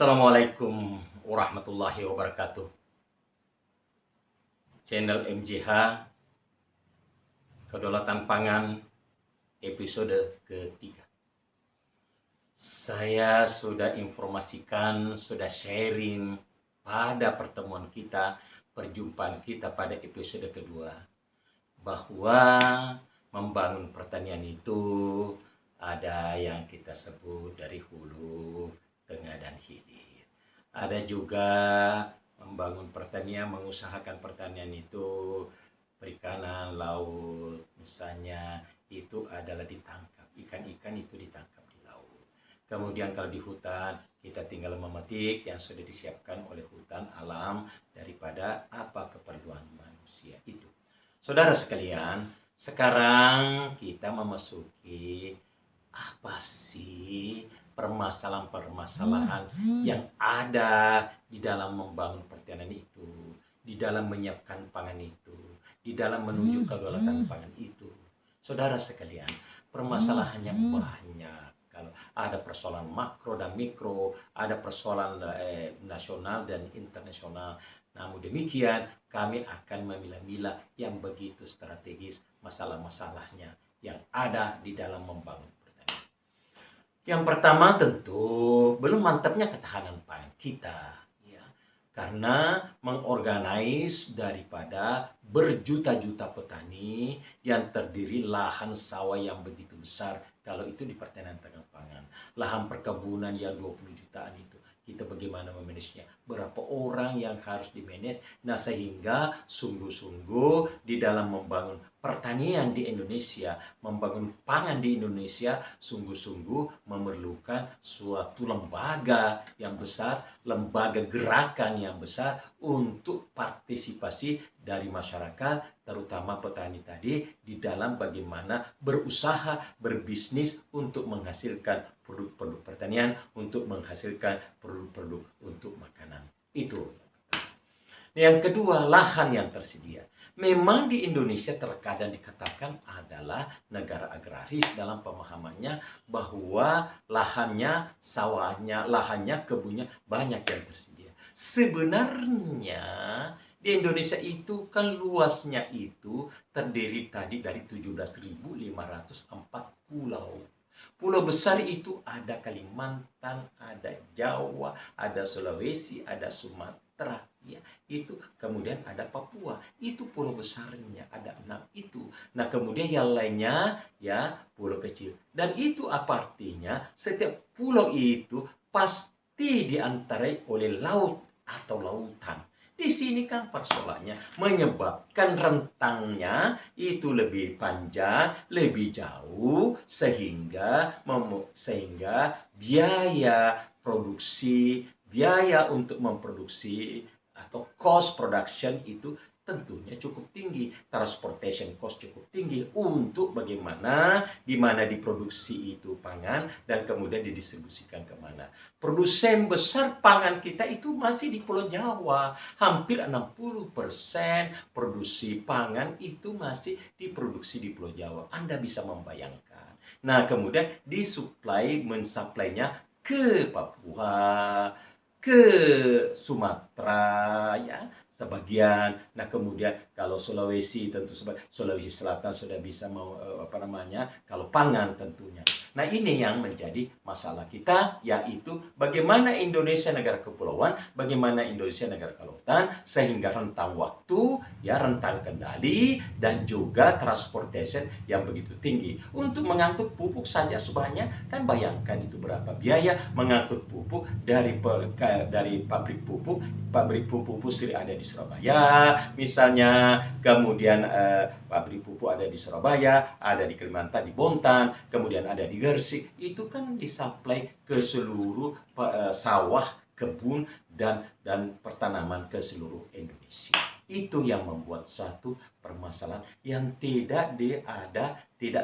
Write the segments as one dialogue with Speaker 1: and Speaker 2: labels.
Speaker 1: Assalamualaikum warahmatullahi wabarakatuh. Channel MJH Kedaulatan Pangan episode ketiga. Saya sudah informasikan, sudah sharing pada pertemuan kita, perjumpaan kita pada episode kedua, bahwa membangun pertanian itu ada yang kita sebut dari hulu, tengah, dan hilir. Ada juga membangun pertanian, mengusahakan pertanian itu perikanan, laut, misalnya itu adalah ditangkap, ikan-ikan itu ditangkap di laut. Kemudian kalau di hutan, kita tinggal memetik yang sudah disiapkan oleh hutan alam daripada apa keperluan manusia itu. Saudara sekalian, sekarang kita memasuki apa sih permasalahan-permasalahan yang ada di dalam membangun pertanian itu, di dalam menyiapkan pangan itu, di dalam menuju kedaulatan pangan itu. Saudara sekalian, permasalahannya banyak. Kalau ada persoalan makro dan mikro, ada persoalan nasional dan internasional. Namun demikian, kami akan memilah-milah yang begitu strategis masalah-masalahnya yang ada di dalam membangun pertanian. Yang pertama tentu belum mantapnya ketahanan pangan kita, ya, karena mengorganize daripada berjuta-juta petani yang terdiri lahan sawah yang begitu besar. Kalau itu di pertanian tengah pangan, lahan perkebunan yang 20 jutaan itu, kita bagaimana memanagenya, berapa orang yang harus dimanage. Nah, sehingga sungguh-sungguh di dalam membangun pertanian di Indonesia, membangun pangan di Indonesia, sungguh-sungguh memerlukan suatu lembaga yang besar, lembaga gerakan yang besar untuk partisipasi dari masyarakat, terutama petani tadi, di dalam bagaimana berusaha, berbisnis untuk menghasilkan produk-produk pertanian, untuk menghasilkan produk-produk untuk makanan. Itu yang kedua, lahan yang tersedia. Memang di Indonesia terkadang dikatakan adalah negara agraris dalam pemahamannya, bahwa lahannya, sawahnya, lahannya, kebunnya banyak yang tersedia. Sebenarnya di Indonesia itu kan luasnya itu terdiri tadi dari 17.504 pulau. Pulau besar itu ada Kalimantan, ada Jawa, ada Sulawesi, ada Sumatera, ya, itu. Kemudian ada Papua, itu pulau besarnya, ada 6 itu. Nah, kemudian yang lainnya, ya, pulau kecil. Dan itu apa artinya? Setiap pulau itu pasti diantarai oleh laut atau lautan. Di sini kan persoalannya menyebabkan rentangnya itu lebih panjang, lebih jauh, sehingga biaya produksi, biaya untuk memproduksi atau cost production itu tentunya cukup tinggi, transportation cost cukup tinggi untuk bagaimana di mana diproduksi itu pangan dan kemudian didistribusikan kemana. Produsen besar pangan kita itu masih di Pulau Jawa, hampir 60% produksi pangan itu masih diproduksi di Pulau Jawa. Anda bisa membayangkan. Nah, kemudian mensuplainya ke Papua, ke Sumatera, ya, sebagian. Nah, kemudian kalau Sulawesi, tentu Sulawesi Selatan sudah bisa kalau pangan tentunya. Nah, ini yang menjadi masalah kita, yaitu bagaimana Indonesia negara kepulauan, bagaimana Indonesia negara kelautan, sehingga rentang waktu, ya, rentang kendali, dan juga transportation yang begitu tinggi. Untuk mengangkut pupuk saja sebanyak, kan bayangkan itu berapa biaya mengangkut pupuk dari pabrik pupuk Pusri ada di Surabaya misalnya, kemudian pabrik pupuk ada di Surabaya, ada di Kalimantan, di Bontang, kemudian ada di Gresik. Itu kan disuplai ke seluruh sawah, kebun, dan pertanaman ke seluruh Indonesia. Itu yang membuat satu permasalahan yang tidak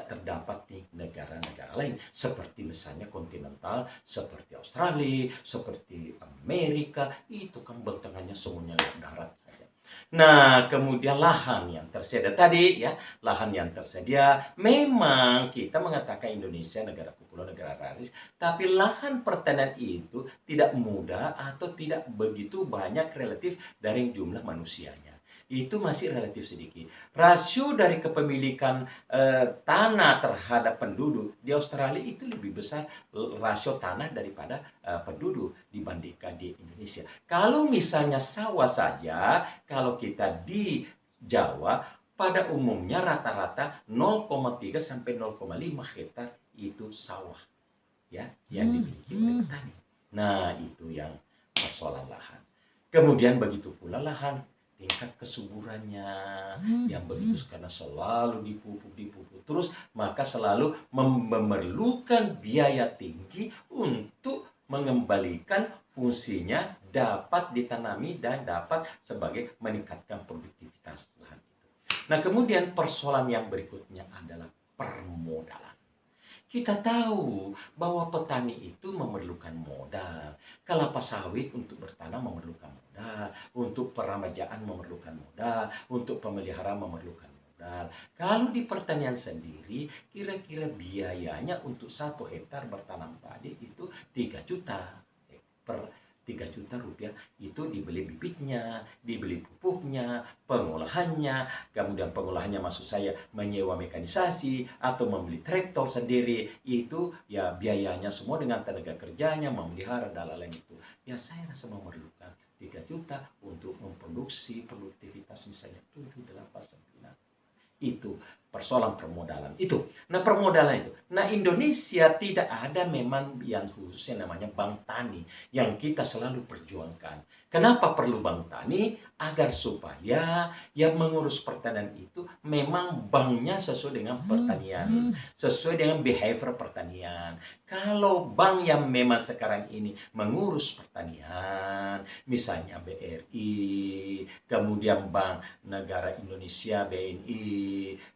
Speaker 1: terdapat di negara-negara lain, seperti misalnya kontinental, seperti Australia, seperti Amerika. Itu kan bentangannya semuanya darat saja. Nah, kemudian lahan yang tersedia tadi ya, lahan yang tersedia memang kita mengatakan Indonesia negara kepulauan, negara agraris, tapi lahan pertanian itu tidak mudah atau tidak begitu banyak relatif dari jumlah manusianya. Itu masih relatif sedikit. Rasio dari kepemilikan tanah terhadap penduduk di Australia itu lebih besar rasio tanah daripada penduduk dibandingkan di Indonesia. Kalau misalnya sawah saja, kalau kita di Jawa, pada umumnya rata-rata 0,3 sampai 0,5 hektar itu sawah ya yang dimiliki oleh petani. Nah, itu yang persoalan lahan. Kemudian begitu pula lahan tingkat kesuburannya yang begitu karena selalu dipupuk terus, maka selalu memerlukan biaya tinggi untuk mengembalikan fungsinya dapat ditanami dan dapat sebagai meningkatkan produktivitas lahan itu. Nah, kemudian persoalan yang berikutnya adalah permodalan. Kita tahu bahwa petani itu memerlukan modal. Kelapa sawit untuk bertanam memerlukan modal, untuk peramajaan memerlukan modal, untuk pemeliharaan memerlukan modal. Kalau di pertanian sendiri, kira-kira biayanya untuk 1 hektar bertanam padi itu 3 juta per 3 juta rupiah itu dibeli bibitnya, dibeli pupuknya, pengolahannya, kemudian pengolahannya maksud saya menyewa mekanisasi atau membeli traktor sendiri, itu ya biayanya semua dengan tenaga kerjanya, memelihara dan lain-lain itu. Ya saya rasa memerlukan 3 juta untuk memproduksi produktivitas misalnya 7, 8, 9. Itu persoalan permodalan itu. Nah, permodalan itu. Nah, Indonesia tidak ada memang yang khusus yang namanya bank tani yang kita selalu perjuangkan. Kenapa perlu bank tani? Agar supaya yang mengurus pertanian itu memang banknya sesuai dengan pertanian, sesuai dengan behavior pertanian. Kalau bank yang memang sekarang ini mengurus pertanian, misalnya BRI, kemudian Bank Negara Indonesia BNI,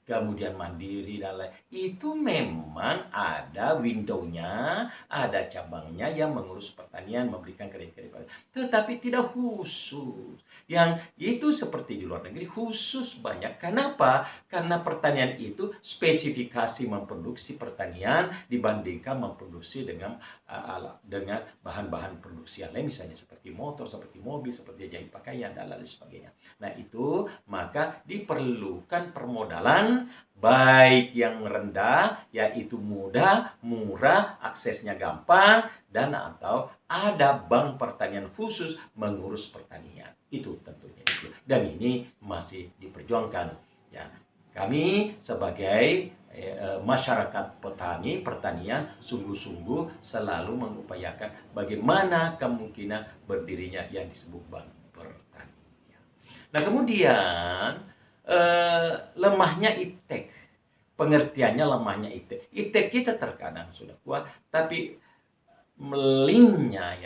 Speaker 1: kemudian Mandiri dan lain, itu memang ada window-nya, ada cabangnya yang mengurus pertanian, memberikan kredit-kredit, tetapi tidak khusus. Yang itu seperti di luar negeri khusus banyak. Kenapa? Karena pertanian itu spesifikasi memproduksi pertanian dibandingkan memproduksi dengan bahan-bahan produksi yang lain, misalnya seperti motor, seperti mobil, seperti jahit pakaian dan lain sebagainya. Nah, itu maka diperlukan permodalan baik yang rendah, yaitu mudah, murah, aksesnya gampang, dan atau ada bank pertanian khusus mengurus pertanian. Itu tentunya itu. Dan ini masih diperjuangkan. Ya, kami sebagai masyarakat petani, pertanian sungguh-sungguh selalu mengupayakan bagaimana kemungkinan berdirinya yang disebut bank pertanian. Nah, kemudian lemahnya iptek. Pengertiannya lemahnya iptek. Iptek kita terkadang sudah kuat, tapi linknya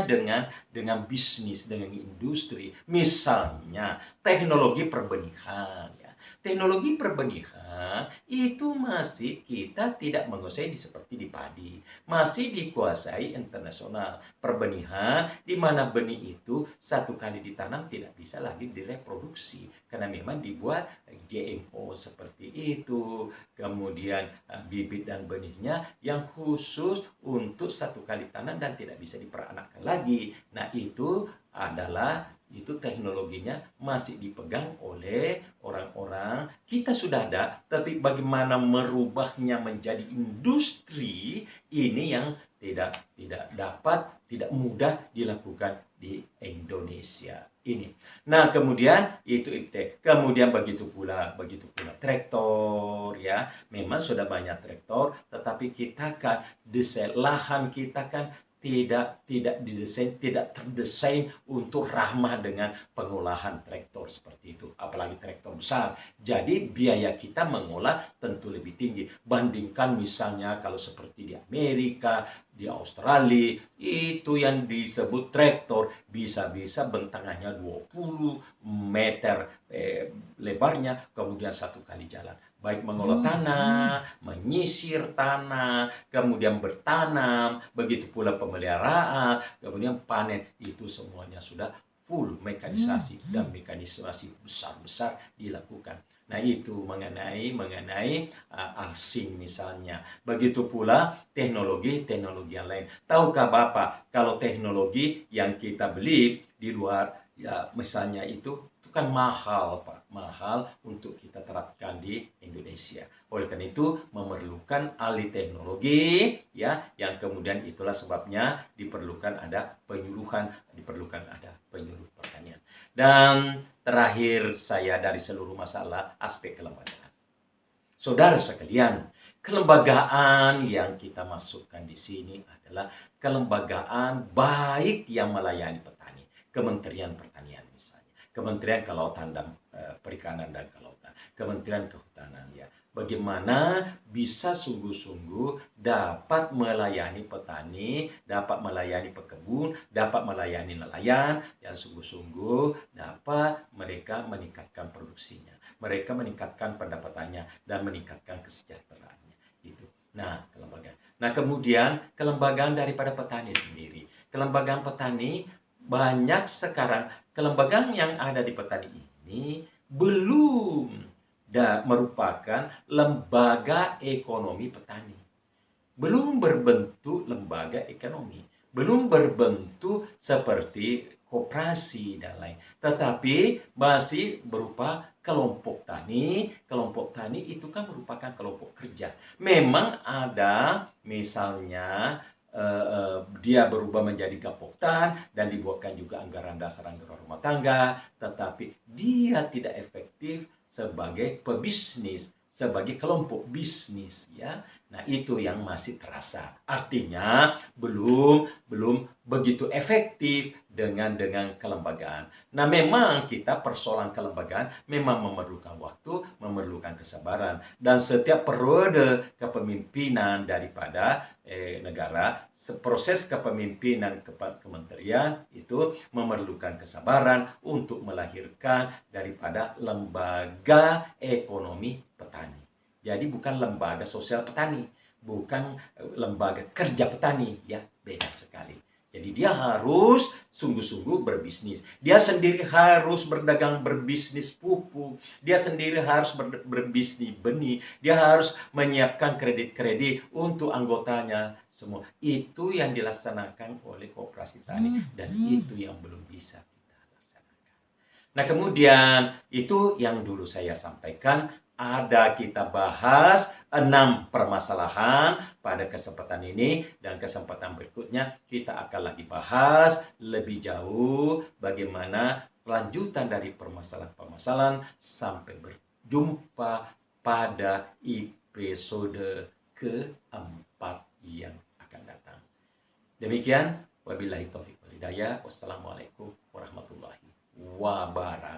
Speaker 1: dengan bisnis, dengan industri, misalnya teknologi perbenihan. Ya. Teknologi perbenihan itu masih kita tidak menguasai seperti di padi, masih dikuasai internasional. Perbenihan di mana benih itu satu kali ditanam tidak bisa lagi direproduksi karena memang dibuat GMO seperti itu. Kemudian bibit dan benihnya yang khusus untuk satu kali tanam dan tidak bisa diperanakkan lagi. Nah, itu teknologinya masih dipegang oleh orang-orang. Kita sudah ada, tapi bagaimana merubahnya menjadi industri ini yang tidak mudah dilakukan di Indonesia ini. Nah, kemudian itu iptek. Kemudian begitu pula traktor ya. Memang sudah banyak traktor, tetapi kita kan desain lahan kita kan tidak didesain, tidak terdesain untuk ramah dengan pengolahan traktor seperti itu, apalagi traktor besar. Jadi biaya kita mengolah tentu lebih tinggi bandingkan misalnya kalau seperti di Amerika, di Australia, itu yang disebut traktor bisa-bisa bentangannya 20 meter lebarnya, kemudian satu kali jalan. Baik mengolah tanah, menyisir tanah, kemudian bertanam, begitu pula pemeliharaan, kemudian panen, itu semuanya sudah full mekanisasi dan mekanisasi besar-besar dilakukan. Nah, itu mengenai asing misalnya. Begitu pula teknologi yang lain. Tahukah Bapak kalau teknologi yang kita beli di luar, ya misalnya itu kan mahal, Pak. Mahal untuk kita terapkan di Indonesia. Oleh karena itu memerlukan ahli teknologi, ya, yang kemudian itulah sebabnya diperlukan ada penyuluhan, diperlukan ada penyuluh pertanian. Dan terakhir saya dari seluruh masalah aspek kelembagaan. Saudara sekalian, kelembagaan yang kita masukkan di sini adalah kelembagaan baik yang melayani petani, Kementerian Pertanian misalnya, Kementerian Kelautan dan Perikanan dan Kelautan, Kementerian Kehutanan, ya. Bagaimana bisa sungguh-sungguh dapat melayani petani, dapat melayani pekebun, dapat melayani nelayan, yang sungguh-sungguh dapat mereka meningkatkan produksinya, mereka meningkatkan pendapatannya dan meningkatkan kesejahteraannya. Itu. Nah, kelembagaan. Nah, kemudian kelembagaan daripada petani sendiri. Kelembagaan petani banyak sekarang, kelembagaan yang ada di petani ini belum merupakan lembaga ekonomi petani. Belum berbentuk lembaga ekonomi. Belum berbentuk seperti koperasi dan lain. Tetapi masih berupa kelompok tani. Kelompok tani itu kan merupakan kelompok kerja. Memang ada misalnya dia berubah menjadi gapoktan dan dibuatkan juga anggaran dasar anggaran rumah tangga, tetapi dia tidak efektif sebagai pebisnis, sebagai kelompok bisnis, ya. Nah, itu yang masih terasa. Artinya belum begitu efektif dengan kelembagaan. Nah, memang kita persoalan kelembagaan memang memerlukan waktu, memerlukan kesabaran, dan setiap periode kepemimpinan daripada negara, proses kepemimpinan kementerian itu memerlukan kesabaran untuk melahirkan daripada lembaga ekonomi petani. Jadi bukan lembaga sosial petani, bukan lembaga kerja petani, ya, beda sekali. Jadi dia harus sungguh-sungguh berbisnis. Dia sendiri harus berdagang, berbisnis pupuk. Dia sendiri harus berbisnis benih. Dia harus menyiapkan kredit-kredit untuk anggotanya semua. Itu yang dilaksanakan oleh koperasi tani dan itu yang belum bisa kita laksanakan. Nah, kemudian itu yang dulu saya sampaikan. Ada kita bahas 6 permasalahan pada kesempatan ini, dan kesempatan berikutnya kita akan lagi bahas lebih jauh bagaimana kelanjutan dari permasalahan-permasalahan sampai berjumpa pada episode keempat yang akan datang. Demikian, wabillahi taufiq wal hidayah. Wassalamualaikum warahmatullahi wabarakatuh.